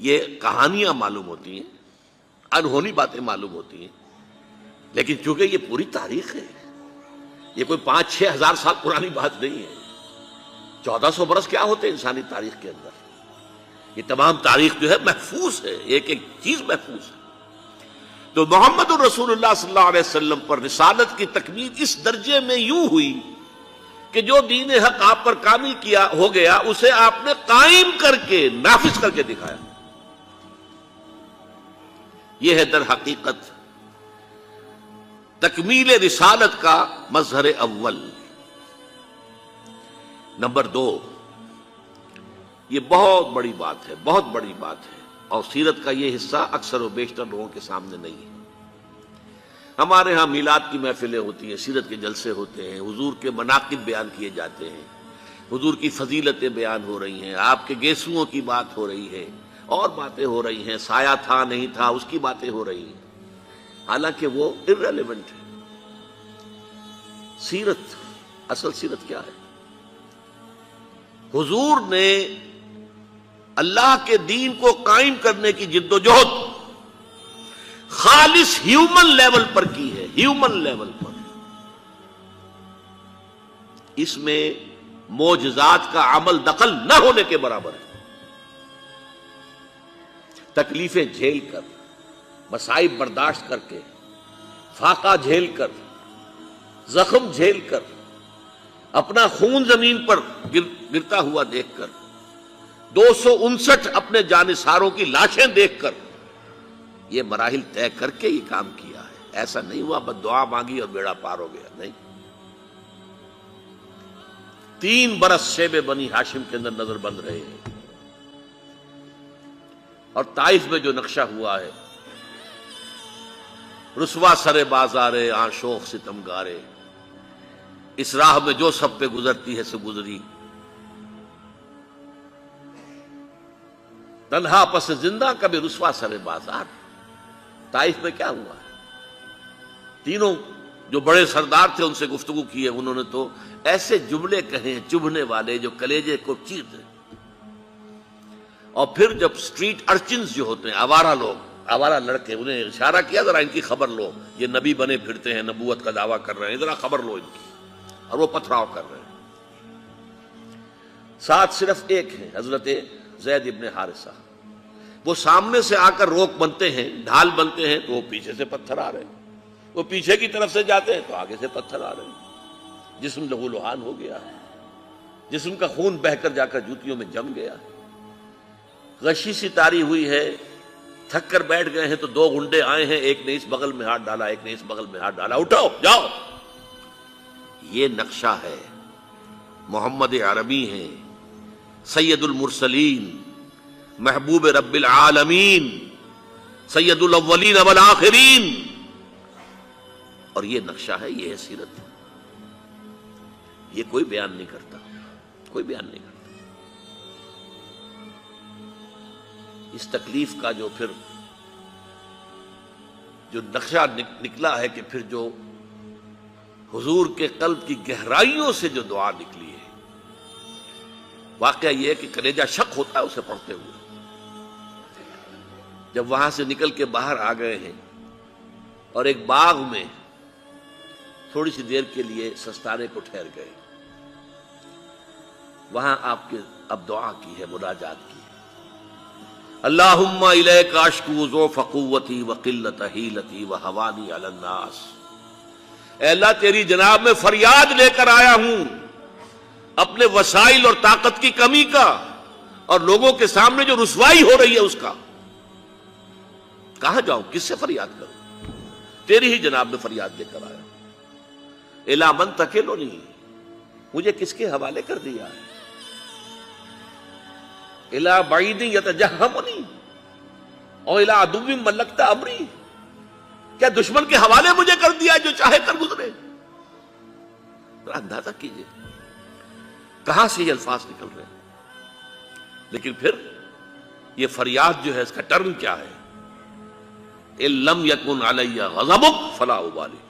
یہ کہانیاں معلوم ہوتی ہیں، انہونی باتیں معلوم ہوتی ہیں، لیکن چونکہ یہ پوری تاریخ ہے، یہ کوئی 5-6 ہزار سال پرانی بات نہیں ہے۔ 1400 برس کیا ہوتے ہیں انسانی تاریخ کے اندر؟ یہ تمام تاریخ جو ہے محفوظ ہے، ایک ایک چیز محفوظ ہے۔ تو محمد الرسول اللہ صلی اللہ علیہ وسلم پر رسالت کی تکمیل اس درجے میں یوں ہوئی کہ جو دین حق آپ پر کامل کیا ہو گیا، اسے آپ نے قائم کر کے نافذ کر کے دکھایا۔ یہ ہے در حقیقت تکمیل رسالت کا مظہر اول۔ نمبر 2، یہ بہت بڑی بات ہے، بہت بڑی بات ہے، اور سیرت کا یہ حصہ اکثر و بیشتر لوگوں کے سامنے نہیں ہے۔ ہمارے ہاں میلاد کی محفلیں ہوتی ہیں، سیرت کے جلسے ہوتے ہیں، حضور کے مناقب بیان کیے جاتے ہیں، حضور کی فضیلتیں بیان ہو رہی ہیں، آپ کے گیسوؤں کی بات ہو رہی ہے، اور باتیں ہو رہی ہیں، سایہ تھا نہیں تھا اس کی باتیں ہو رہی ہیں، حالانکہ وہ irrelevant ہے۔ سیرت، اصل سیرت کیا ہے؟ حضور نے اللہ کے دین کو قائم کرنے کی جد و جہد خالص ہیومن لیول پر کی ہے، ہیومن لیول پر۔ اس میں معجزات کا عمل دخل نہ ہونے کے برابر ہے۔ تکلیفیں جھیل کر، مصائب برداشت کر کے، فاقہ جھیل کر، زخم جھیل کر، اپنا خون زمین پر گرتا ہوا دیکھ کر، 259 اپنے جانثاروں کی لاشیں دیکھ کر، یہ مراحل طے کر کے یہ کام کیا ہے۔ ایسا نہیں ہوا بس دعا مانگی اور بیڑا پار ہو گیا، نہیں۔ 3 برس شیب بنی ہاشم کے اندر نظر بند رہے ہیں، اور طائف میں جو نقشہ ہوا ہے، رسوا سر بازارے آشوخ ستمگارے، اس راہ میں جو سب پہ گزرتی ہے سو گزری، تنہا پس زندہ کبھی رسوا سر بازار۔ طائف میں کیا ہوا؟ تینوں جو بڑے سردار تھے ان سے گفتگو کی ہے، انہوں نے تو ایسے جملے کہے چبھنے والے جو کلیجے کو چیر دیں۔ اور پھر جب سٹریٹ ارچنز جو ہوتے ہیں، آوارہ لوگ، آوارہ لڑکے، انہیں اشارہ کیا ذرا ان کی خبر لو، یہ نبی بنے پھرتے ہیں، نبوت کا دعویٰ کر رہے ہیں، ذرا خبر لو ان کی، اور وہ پتھراؤ کر رہے ہیں۔ ساتھ صرف ایک ہے، حضرت زید ابن حارثہ، وہ سامنے سے آ کر روک بنتے ہیں، ڈھال بنتے ہیں، تو وہ پیچھے سے پتھر آ رہے ہیں، وہ پیچھے کی طرف سے جاتے ہیں تو آگے سے پتھر آ رہے ہیں۔ جسم لہو لہان ہو گیا ہے، جسم کا خون بہہ کر جا کر جوتیوں میں جم گیا ہے، غشی سی تاری ہوئی ہے، تھک کر بیٹھ گئے ہیں تو 2 گنڈے آئے ہیں، ایک نے اس بغل میں ہاتھ ڈالا، ایک نے اس بغل میں ہاتھ ڈالا، اٹھو جاؤ۔ یہ نقشہ ہے، محمد عربی ہیں، سید المرسلین، محبوب رب العالمین، سید الاولین والآخرین، اور یہ نقشہ ہے، یہ ہے سیرت۔ یہ کوئی بیان نہیں کرتا، کوئی بیان نہیں کرتا۔ اس تکلیف کا جو پھر جو نقشہ نکلا ہے، کہ پھر جو حضور کے قلب کی گہرائیوں سے جو دعا نکلی ہے، واقعہ یہ ہے کہ کلیجہ شک ہوتا ہے اسے پڑھتے ہوئے۔ جب وہاں سے نکل کے باہر آ گئے ہیں اور ایک باغ میں تھوڑی سی دیر کے لیے سستانے کو ٹھہر گئے، وہاں آپ کے اب دعا کی ہے، مناجات کی ہے۔ اللہم الیک اشکو ضعف قوتی وقلت حیلتی وہوانی علی الناس۔ اے اللہ، تیری جناب میں فریاد لے کر آیا ہوں اپنے وسائل اور طاقت کی کمی کا، اور لوگوں کے سامنے جو رسوائی ہو رہی ہے اس کا۔ کہاں جاؤں، کس سے فریاد کروں؟ تیری ہی جناب میں فریاد لے کر آیا۔ الی من تکلنی، مجھے کس کے حوالے کر دیا ہے؟ الی بعید یتجہمنی اور الی عدو ملکت امری، کیا دشمن کے حوالے مجھے کر دیا جو چاہے کر گزرے؟ ذرا اندازہ کیجئے کہاں سے یہ الفاظ نکل رہے ہیں۔ لیکن پھر یہ فریاد جو ہے، اس کا ٹرن کیا ہے؟ ان لم یکن علی غضبک فلا ابالی،